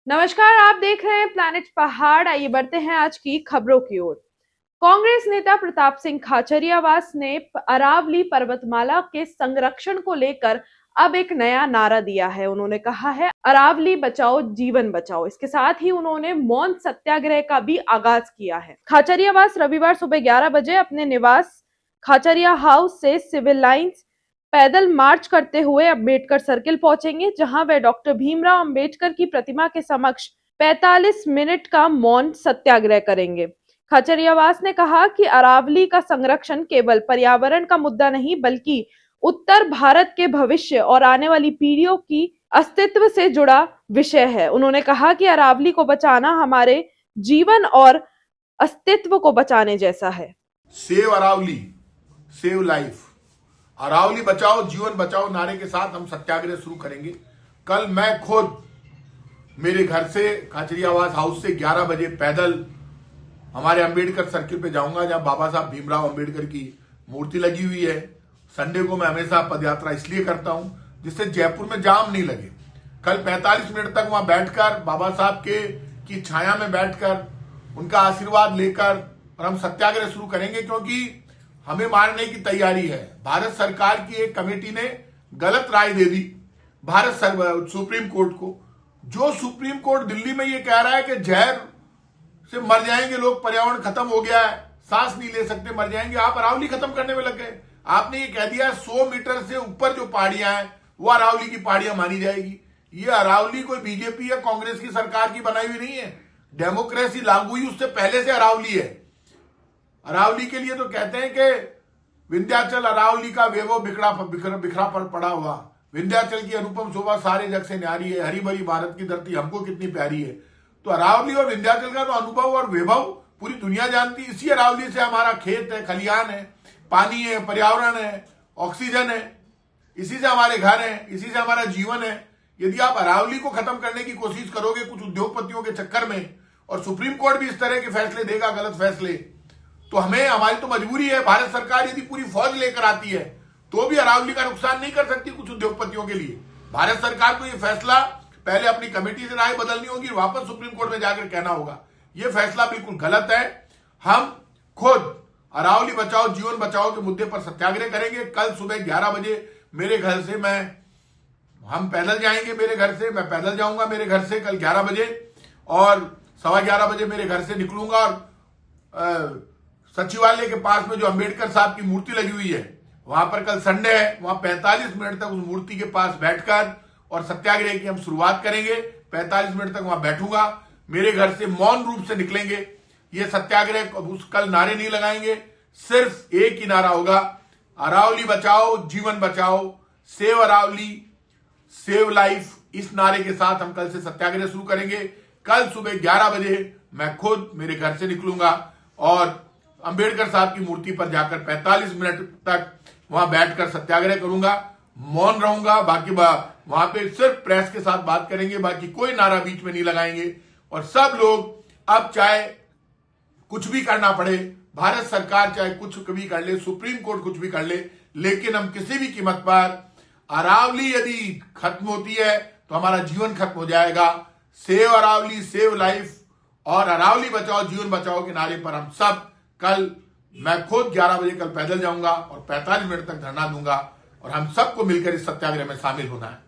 नमस्कार, आप देख रहे हैं प्लैनेट पहाड़। आइए बढ़ते हैं आज की खबरों की ओर। कांग्रेस नेता प्रताप सिंह खाचरियावास ने अरावली पर्वतमाला के संरक्षण को लेकर अब एक नया नारा दिया है। उन्होंने कहा है, अरावली बचाओ जीवन बचाओ। इसके साथ ही उन्होंने मौन सत्याग्रह का भी आगाज किया है। खाचरियावास रविवार सुबह 11 बजे अपने निवास खाचरिया हाउस से सिविल लाइंस पैदल मार्च करते हुए अम्बेडकर सर्किल पहुंचेंगे, जहां वे डॉक्टर भीमराव अंबेडकर की प्रतिमा के समक्ष 45 मिनट का मौन सत्याग्रह करेंगे। खाचरियावास ने कहा कि अरावली का संरक्षण केवल पर्यावरण का मुद्दा नहीं, बल्कि उत्तर भारत के भविष्य और आने वाली पीढ़ियों की अस्तित्व से जुड़ा विषय है। उन्होंने कहा कि अरावली को बचाना हमारे जीवन और अस्तित्व को बचाने जैसा है। Save Aravalli, save life. Aravalli बचाओ जीवन बचाओ नारे के साथ हम सत्याग्रह शुरू करेंगे। कल मैं खुद मेरे घर से खाचरियावास हाउस से 11 बजे पैदल हमारे अंबेडकर सर्किल पे जाऊंगा, जहां बाबा साहब भीमराव अंबेडकर की मूर्ति लगी हुई है। संडे को मैं हमेशा पदयात्रा इसलिए करता हूं जिससे जयपुर में जाम नहीं लगे। कल 45 मिनट तक वहां बैठकर बाबा साहब की छाया में बैठकर उनका आशीर्वाद लेकर और हम सत्याग्रह शुरू करेंगे, क्योंकि हमें मारने की तैयारी है। भारत सरकार की एक कमेटी ने गलत राय दे दी सुप्रीम कोर्ट को। जो सुप्रीम कोर्ट दिल्ली में ये कह रहा है कि जहर से मर जाएंगे लोग, पर्यावरण खत्म हो गया है, सांस नहीं ले सकते, मर जाएंगे, आप अरावली खत्म करने में लग गए। आपने ये कह दिया 100 मीटर से ऊपर जो पहाड़ियां हैं वो अरावली की पहाड़ियां मानी जाएगी। ये अरावली कोई बीजेपी या कांग्रेस की सरकार की बनाई हुई नहीं है। डेमोक्रेसी लागू हुई उससे पहले से अरावली है। अरावली के लिए तो कहते हैं कि विंध्याचल अरावली का वैभव बिखरा पड़ा हुआ। विंध्याचल की अनुपम शोभा सारे जग से न्यारी है, हरी भरी भारत की धरती हमको कितनी प्यारी है। तो अरावली और विंध्याचल का तो अनुभव और वैभव पूरी दुनिया जानती है। इसी अरावली से हमारा खेत है, खलिहान है, पानी है, पर्यावरण है, ऑक्सीजन है, इसी से हमारे घर है, इसी से हमारा जीवन है। यदि आप अरावली को खत्म करने की कोशिश करोगे कुछ उद्योगपतियों के चक्कर में, और सुप्रीम कोर्ट भी इस तरह के फैसले देगा, गलत फैसले, तो हमारी तो मजबूरी है। भारत सरकार यदि पूरी फौज लेकर आती है तो भी अरावली का नुकसान नहीं कर सकती कुछ उद्योगपतियों के लिए। भारत सरकार को यह फैसला पहले अपनी कमेटी से राय बदलनी होगी, वापस सुप्रीम कोर्ट में जाकर कहना होगा यह फैसला बिल्कुल गलत है। हम खुद अरावली बचाओ जीवन बचाओ के मुद्दे पर सत्याग्रह करेंगे। कल सुबह 11 बजे मेरे घर से हम पैदल जाएंगे। मेरे घर से मैं पैदल जाऊंगा मेरे घर से कल 11 बजे, और 11:15 बजे मेरे घर से निकलूंगा और सचिवालय के पास में जो अंबेडकर साहब की मूर्ति लगी हुई है वहां पर, कल संडे है, वहां 45 मिनट तक उस मूर्ति के पास बैठकर और सत्याग्रह की हम शुरुआत करेंगे। 45 मिनट तक वहां बैठूंगा। मेरे घर से मौन रूप से निकलेंगे। ये सत्याग्रह कल नारे नहीं लगाएंगे, सिर्फ एक ही नारा होगा, अरावली बचाओ जीवन बचाओ, सेव अरावली सेव लाइफ। इस नारे के साथ हम कल से सत्याग्रह शुरू करेंगे। कल सुबह 11 बजे मैं खुद मेरे घर से निकलूंगा और अंबेडकर साहब की मूर्ति पर जाकर 45 मिनट तक वहां बैठकर सत्याग्रह करूंगा, मौन रहूंगा। बाकी वहां पे सिर्फ प्रेस के साथ बात करेंगे, बाकी कोई नारा बीच में नहीं लगाएंगे। और सब लोग अब चाहे कुछ भी करना पड़े, भारत सरकार चाहे कुछ भी कर ले, सुप्रीम कोर्ट कुछ भी कर ले, लेकिन हम किसी भी कीमत पर अरावली यदि खत्म होती है तो हमारा जीवन खत्म हो जाएगा। सेव अरावली सेव लाइफ और अरावली बचाओ जीवन बचाओ के नारे पर हम सब कल, मैं खुद 11 बजे कल पैदल जाऊंगा और 45 मिनट तक धरना दूंगा, और हम सबको मिलकर इस सत्याग्रह में शामिल होना है।